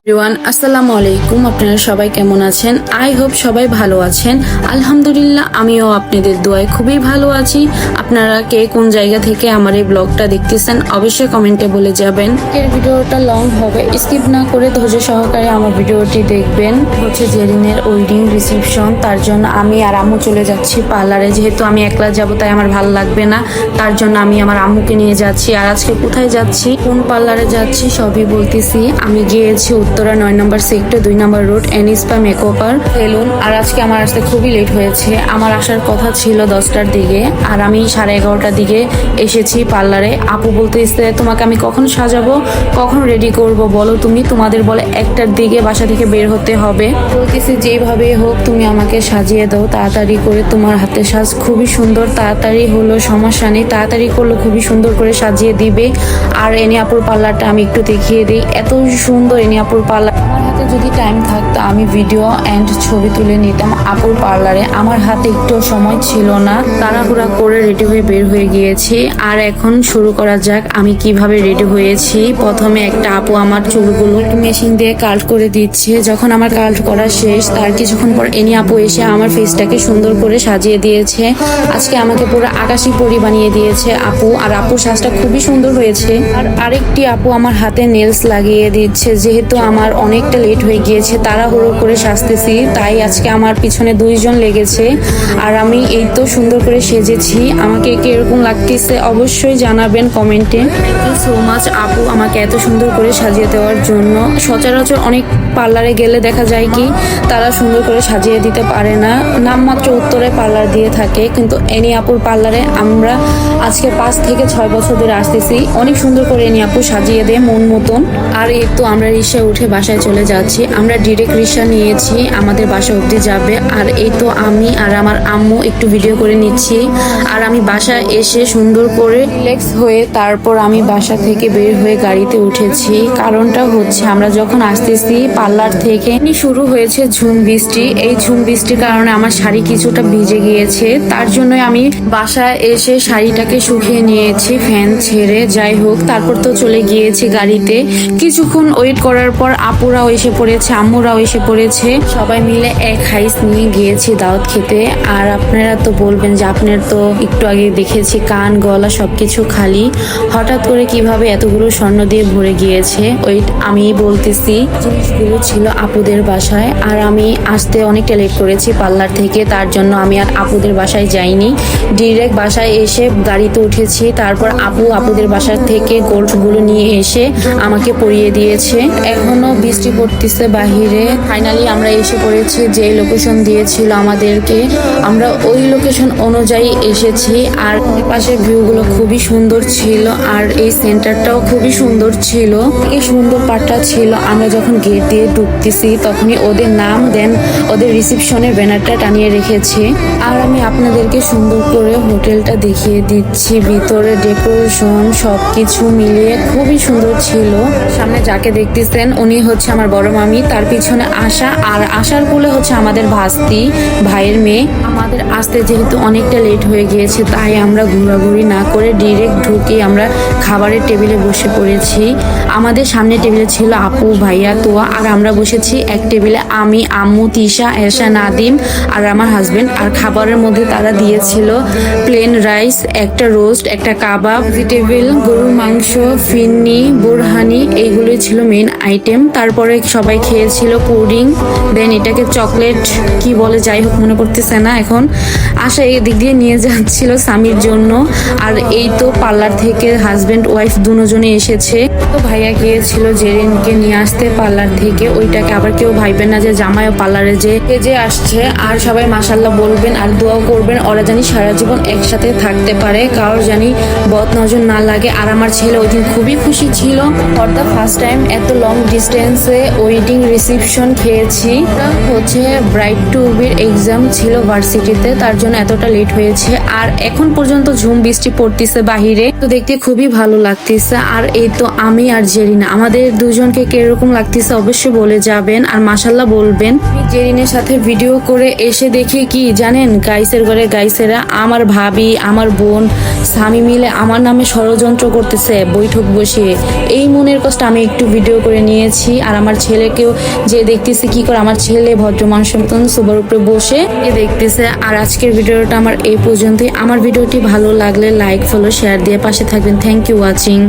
আসসালামু আলাইকুম। আপনারা সবাই কেমন আছেন? আই হোপ সবাই ভালো আছেন। আলহামদুলিল্লাহ, আমিও আপনাদের দোয়ায় খুবই ভালো আছি। আপনারা কে কোন জায়গা থেকে আমার এই ব্লগটা দেখতেছেন অবশ্যই কমেন্টে বলে যাবেন। এর ভিডিওটা লং হবে, স্কিপ না করে ধৈর্য সহকারে আমার ভিডিওটি দেখবেন। হচ্ছে জেরিনের ওয়েডিং রিসেপশন, তার জন্য আমি আর আম্মু চলে যাচ্ছি পার্লারে। যেহেতু আমি একলা যাবো তাই আমার ভালো লাগবে না, তার জন্য আমি আমার আম্মুকে নিয়ে যাচ্ছি। আর আজকে কোথায় যাচ্ছি, কোন পার্লারে যাচ্ছি সবই বলতেছি। আমি গিয়েছি উত্তরা 9 নম্বর সেক্টর 2 নম্বর রোড এনিসপা মেকওভার সেলুন। আর আজকে আমার আসতে খুবই লেট হয়েছে। আমার আসার কথা ছিল 10টার দিকে, আর আমি 11:30টার দিকে এসেছি পার্লারে। আপু বলতেছে, তোমাকে আমি কখন সাজাবো, কখন রেডি করব বলো তুমি? তোমাদের বলে 1টার দিকে বাসা থেকে বের হতে হবে। বলতেছি যেভাবে হোক তুমি আমাকে সাজিয়ে দাও তাড়াতাড়ি করে, তোমার হাতের সাজ খুবই সুন্দর। তাড়াতাড়ি হলো সমস্যা নেই, তাড়াতাড়ি করলে খুবই সুন্দর করে সাজিয়ে দিবে। আর এনি আপুর পার্লারটা আমি একটু দেখিয়ে দিই, এত সুন্দর এনি আপুর পার্লার। আমার হাতে যদি টাইম থাকতো আমি ভিডিও এন্ড ছবি তুলে নিতাম আপুর পার্লারে। আমার হাতে একটু সময় ছিল না, তাড়াহুড়া করে রেডি হয়ে বের হয়ে গিয়েছি। আর এখন শুরু করা যাক আমি কিভাবে রেডি হয়েছি। প্রথমে একটা আপু আমার চুলগুলো মেশিন দিয়ে কাট করে দিচ্ছে। যখন আমার কাট করা শেষ, তার কিছুক্ষণ পর এনি আপু এসে আমার ফেসটাকে সুন্দর করে সাজিয়ে দিয়েছে। আজকে আমাকে পুরো আকাশি পরি বানিয়ে দিয়েছে আপু। আর আপুর সাজটা খুবই সুন্দর হয়েছে। আর আরেকটি আপু আমার হাতে নেলস লাগিয়ে দিচ্ছে। যেহেতু আমার অনেকটা লেট হয়ে গিয়েছে, তাড়াহুড়ো করে সাজতেছি, তাই আজকে আমার পিছনে 2 জন লেগেছে। আর আমি এই তো সুন্দর করে সেজেছি। আমাকে কিরকম লাগতেছে অবশ্যই জানাবেন কমেন্টে। থ্যাংক ইউ সো মাচ আপু আমাকে এত সুন্দর করে সাজিয়ে দেওয়ার জন্য। সচরাচর অনেক পার্লারে গেলে দেখা যায় কি তারা সুন্দর করে সাজিয়ে দিতে পারে না, নামমাত্র উত্তরে পার্লার দিয়ে থাকে। কিন্তু এনি আপুর পার্লারে আমরা আজকে 5 থেকে 6 বছর ধরে আসতেছি। অনেক সুন্দর করে এনি আপু সাজিয়ে দেয় মন মতন। আর এই তো আমরা রিক্সায় উঠে বাসায় চলে যাচ্ছি। আমরা ডিরেক্ট রিক্সা নিয়েছি, আমাদের বাসা অবধি যাবে। আর এই তো আমি আর আমার আম্মু একটু ভিডিও করে নিচ্ছি। আর আমি বাসায় এসে সুন্দর করে রিল্যাক্স হয়ে তারপর আমি বাসা থেকে বের হয়ে গাড়িতে উঠেছি। কারণটা হচ্ছে আমরা যখন আসতেছি পার্লার থেকে শুরু হয়েছে ঝুম বৃষ্টি। এই ঝুম বৃষ্টির কারণে আমার শাড়ি কিছুটা ভিজে গিয়েছে, তার জন্য আমি বাসায় এসে শাড়িটাকে শুকিয়ে নিয়েছি ফ্যান ছেড়ে। যাই হোক, তারপর তো চলে গিয়েছি গাড়িতে। কিছুক্ষণ ওয়েট করার পর আপুরাও এসে পড়েছে, আম্মুরাও এসে পড়েছে। সবাই মিলে এক হাইস নিয়ে গিয়েছি দাওয়াত খেতে। আর আপনারা তো বলবেন যে আপনার তো একটু আগে দেখেছি কান গলা সবকিছু খালি, হঠাৎ করে কিভাবে এতগুলো স্বর্ণ দিয়ে ভরে গিয়েছে। ওয়েট আমি বলতেছি, জিনিসগুলো ছিল আপুদের বাসায়। আর আমি আসতে অনেকটা লেট করেছি পার্লার থেকে, তার জন্য আমি আর আপুদের বাসায় যাইনি। ডিরেক্ট বাসায় এসে গাড়িতে উঠেছি। তারপর আপুদের বাসার থেকে গোল্ডগুলো নিয়ে এসে আমাকে পরিয়ে দিয়েছে। এখনো বৃষ্টি পড়তেছে বাহিরে। ফাইনালি আমরা এসে পড়েছি যে লোকেশন দিয়েছিল আমাদেরকে, আমরা ওই লোকেশন অনুযায়ী এসেছি। আর পাশের ভিউগুলো খুবই সুন্দর ছিল, আর এই সেন্টারটাও খুবই সুন্দর ছিল। এই সুন্দর পার্টটা ছিল আমরা যখন গেট দিয়ে ঢুকতেছি তখনই ওদের নাম দেন ওদের রিসেপশনের ব্যানারটা টানিয়ে রেখেছে। আর আমি আপনাদেরকে সুন্দর করে হোটেলটা দেখিয়ে দিচ্ছি। ভিতরে ডেকোরেশন সবকিছু মিলিয়ে খুবই সুন্দর ছিল। সামনে যাকে দেখতেছেন উনি হচ্ছে আমার বড় মামি, তার পিছনে আশা। আর আশার কোলে হচ্ছে আমাদের ভাস্তি, ভাইয়ের মেয়ে। আমাদের আসতে যেহেতু অনেকটা লেট হয়ে গিয়েছে, তাই আমরা ঘোরাঘুরি না করে ডিরেক্ট ঢুকে আমরা খাবারের টেবিলে বসে পড়েছি। আমাদের সামনে টেবিলে ছিল আপু, ভাইয়া, তোয়া। আর আমরা বসেছি এক টেবিলে আমি, আম্মু, তিশা, এশা, নাদিম আর আমার হাজবেন্ড। আর খাবারের মধ্যে তারা দিয়েছিল প্লেন রাইস, একটা রোস্ট, একটা কাবাব, ভেজিটেবল, গরুর মাংস, ফিন্নি, বুরহানি, এইগুলোই ছিল মেন আইটেম। তারপরে সবাই খেয়েছিল পুডিং, দেন এটাকে চকলেট কি বলে যাই হোক মনে পড়তেছে না এখন। আশা এই দিক দিয়ে নিয়ে যাচ্ছিল স্বামীর জন্য। আর এই তো পার্লার থেকে হাজবেন্ড ওয়াইফ দুজনে এসেছে। তো ভাইয়া গিয়েছিল জেরিনকে নিয়ে আসতে পার্লার থেকে। ওইটাকে আবার কেউ ভাইবেন না যে জামাইও পার্লারে যে আসছে। আর সবাই মাশাল্লাহ বলবেন আর দোয়াও করবেন, ওরা জানি সারা জীবন একসাথে থাকতে পারে, কারোর জানি বদ নজর না লাগে। আর আমার ছেলে ওই দিন খুবই খুশি ছিল। ফর দ্য ফার্স্ট টাইম এত লং ডিস্টেন্সে ওয়েডিং রিসেপশন খেয়েছি। হচ্ছে ব্রাইড টু বির এক্সাম ছিল ভার্সিটিতে, তার জন্য এতটা লেট হয়েছে। আর এখন পর্যন্ত ঝুম বৃষ্টি পড়তেছে বাহিরে। তো দেখতে খুবই ভালো লাগতেছে। আর এই তো আমি আর জেরিনা, আমাদের দুজনকে কিরকম লাগতেছে অবশ্যই বলে যাবেন আর মাশাল্লাহ বলবেন। আমি জেরিনের সাথে ভিডিও করে এসে দেখি কি জানেন, গাইসের ঘরে গাইসেরা, আমার ভাবি আমার বোন স্বামী মিলে আমার নামে ষড়যন্ত্র করতেছে বৈঠক বসিয়ে। এই মনের কষ্ট আমি একটু ভিডিও করে নিয়েছি। আর আমার ছেলেকেও যে দেখতেছে কি করে, আমার ছেলে ভদ্র মানুষ মতন সোফার উপরে বসে দেখতেছে। আর আজকের ভিডিওটা আমার এই পর্যন্তই। আমার ভিডিওটি ভালো লাগলে লাইক ফলো শেয়ার দিয়ে পাশে থাকবেন। Thank you watching.